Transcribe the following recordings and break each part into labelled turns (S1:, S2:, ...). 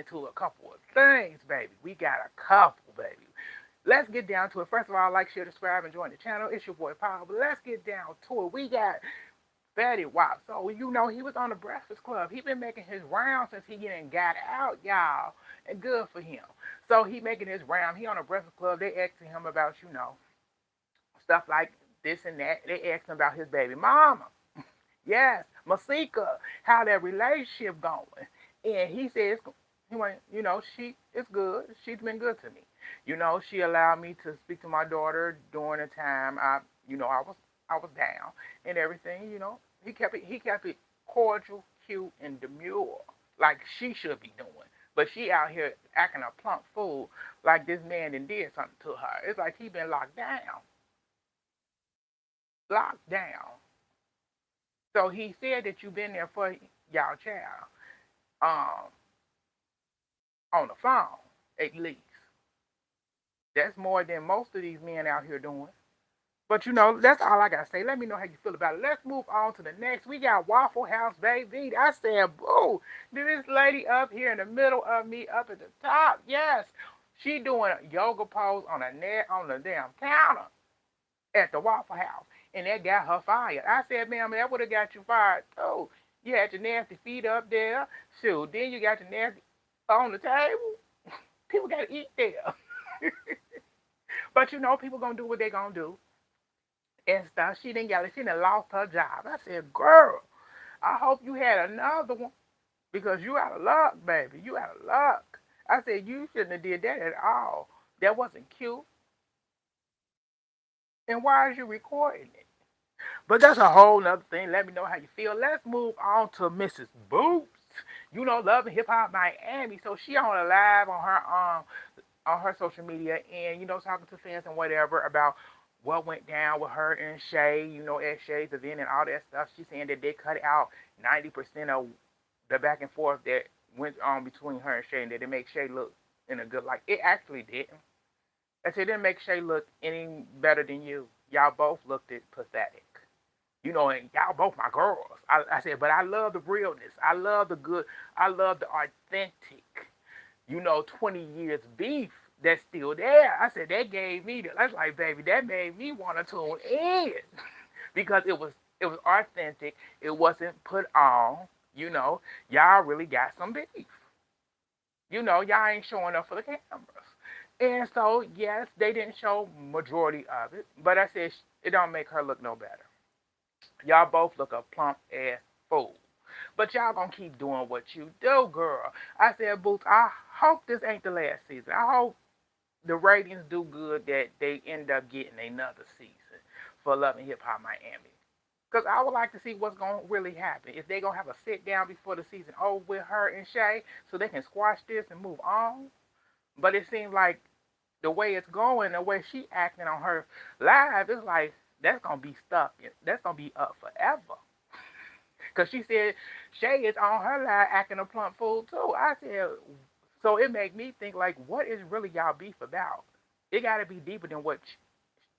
S1: into a couple of things, baby. We got a couple, baby. Let's get down to it. First of all, like, share, subscribe, and join the channel. It's your boy Power. But let's get down to it. We got Fetty WAP. So, he was on the Breakfast Club. He been making his rounds since he getting got out, y'all. And good for him. So, he making his round. He on the Breakfast Club. They asking him about, stuff like this and that. They asking about his baby mama. Yes, Masika, how that relationship going. And he says, he went, she is good. She's been good to me. She allowed me to speak to my daughter during the time I was down and everything. He kept it cordial, cute, and demure, like she should be doing. But she out here acting a plump fool, like this man did something to her. It's like he been locked down. So he said that you've been there for y'all child, um, on the phone at least. That's more than most of these men out here doing. But that's all I gotta say. Let me know how you feel about it. Let's move on to the next. We got Waffle House, baby. I said, boo. This lady up here in the middle of me, up at the top. Yes, she doing a yoga pose on a net on the damn counter at the Waffle House, and that got her fired. I said, ma'am, that would have got you fired too. You had your nasty feet up there. Shoot, then you got your nasty on the table. People gotta eat there. But people gonna do what they gonna do and stuff. She done lost her job. I said, girl, I hope you had another one because you out of luck, baby. You out of luck. I said, you shouldn't have did that at all. That wasn't cute. And why is you recording it? But that's a whole nother thing. Let me know how you feel. Let's move on to Mrs. Boots. Love and Hip Hop Miami. So she on a live on her social media and talking to fans and whatever about what went down with her and Shay, at Shay's event and all that stuff. She's saying that they cut out 90% of the back and forth that went on between her and Shay, and that it makes Shay look in a good light. It actually didn't. I said it didn't make Shay look any better than you. Y'all both looked it pathetic. And y'all both my girls. I said, but I love the realness. I love the good. I love the authentic, 20 years beef that's still there. I said, that gave me, that's like, baby, that made me want to tune in because it was authentic. It wasn't put on, y'all really got some beef. Y'all ain't showing up for the cameras. And so, yes, they didn't show majority of it, but I said, it don't make her look no better. Y'all both look a plump ass fool. But y'all gonna keep doing what you do, girl. I said, Boots, I hope this ain't the last season. I hope the ratings do good that they end up getting another season for Love and Hip Hop Miami. Because I would like to see what's going to really happen. If they going to have a sit down before the season over with her and Shay so they can squash this and move on. But it seems like the way it's going, the way she acting on her live, it's like that's going to be stuck. That's going to be up forever. Because she said Shay is on her live acting a plump fool too. I said, so it made me think like, what is really y'all beef about? It got to be deeper than what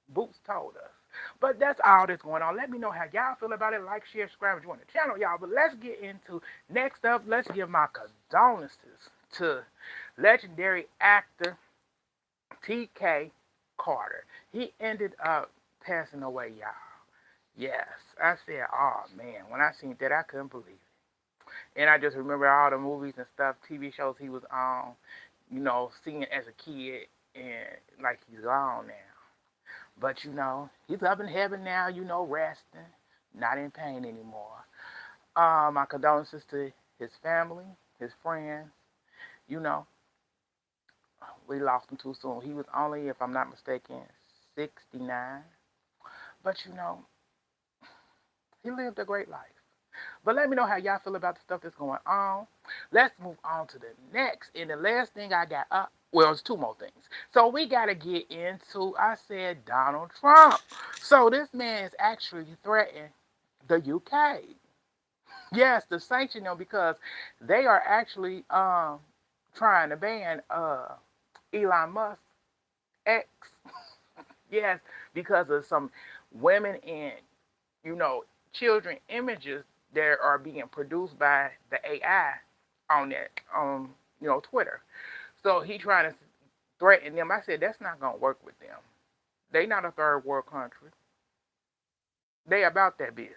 S1: Boots told us. But that's all that's going on. Let me know how y'all feel about it. Like, share, subscribe, and join the channel, y'all. But let's get into next up. Let's give my condolences to legendary actor T.K. Carter. He ended up passing away, y'all. Yes, I said, oh man, when I seen that, I couldn't believe it. And I just remember all the movies and stuff, TV shows he was on, seeing as a kid, and like he's gone now. But he's up in heaven now, resting, not in pain anymore. My condolences to his family, his friends. We lost him too soon. He was only, if I'm not mistaken, 69. But he lived a great life. But let me know how y'all feel about the stuff that's going on. Let's move on to the next. And the last thing I got up, well, it's two more things. So we got to get into, I said, Donald Trump. So this man is actually threatening the UK. Yes, to sanction them because they are actually trying to ban Elon Musk X. Yes, because of some women and, children images that are being produced by the AI on that Twitter. So he trying to threaten them. I said that's not gonna work with them. They not a third world country. They about that business.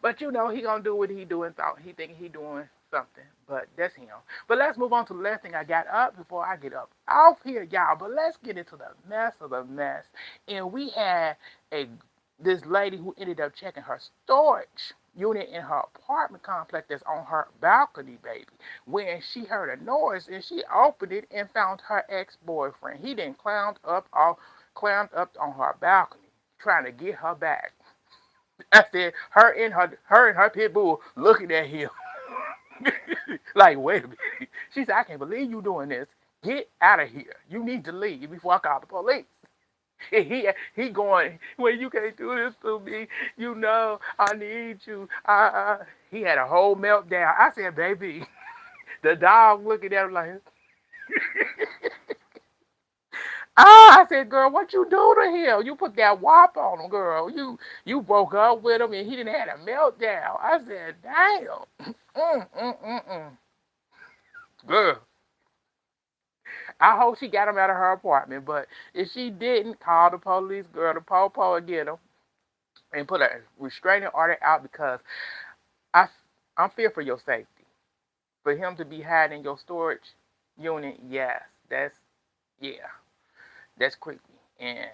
S1: But he gonna do what he doing. Thought he think he doing something, but that's him. But let's move on to the last thing I got up before I get up off here, y'all. But let's get into the mess of the mess. And we had a this lady who ended up checking her storage unit in her apartment complex that's on her balcony, baby. When she heard a noise and she opened it and found her ex-boyfriend. He then climbed up on her balcony trying to get her back. I said, her and her pit bull looking at him like, wait a minute. She said, I can't believe you doing this. Get out of here. You need to leave before I call the police. And he going, well, you can't do this to me. I need you. He had a whole meltdown. I said, baby, the dog looking at him like, I said, girl, what you do to him? You put that WAP on him, girl. You broke up with him and he didn't have a meltdown. I said, damn. Girl, I hope she got him out of her apartment. But if she didn't, call the police, girl. The po and get him and put a restraining order out because I, I'm fear for your safety. For him to be hiding in your storage unit, yes, yeah, that's creepy. And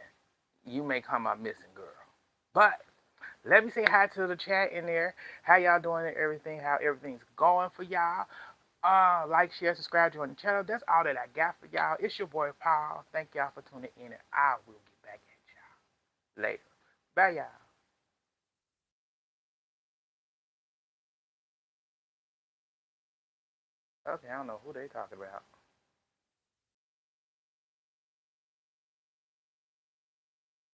S1: you may come up missing, girl. But let me say hi to the chat in there. How y'all doing and everything? How everything's going for y'all? Like, share, subscribe, join the channel. That's all that I got for y'all. It's your boy Paul. Thank y'all for tuning in, and I will get back at y'all later. Bye, y'all. Okay, I don't know who they talking about.